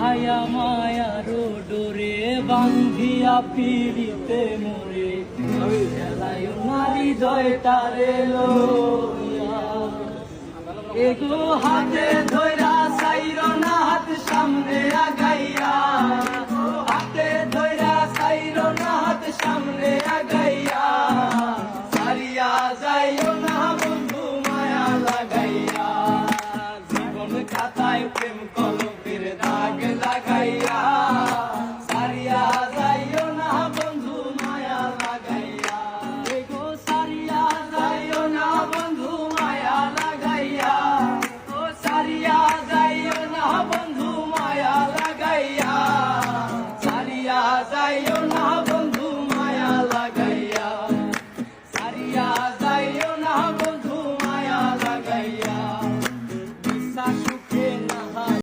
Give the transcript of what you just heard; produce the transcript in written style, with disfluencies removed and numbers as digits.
হায়া মায়ার ডোরে বান্ধিয়া পিড়িতে মোরে খেলায় নারী জয় তারে লইয়া এগো হাতে ধইরা সাইর না হাত সামনে আগাইয়া হাতে ধইরা সাইর না হাত সামনে আগাইয়া সারিয়া যাইও না বন্ধু মায়া লাগাইয়া জীবন খাতায় প্রেম কলম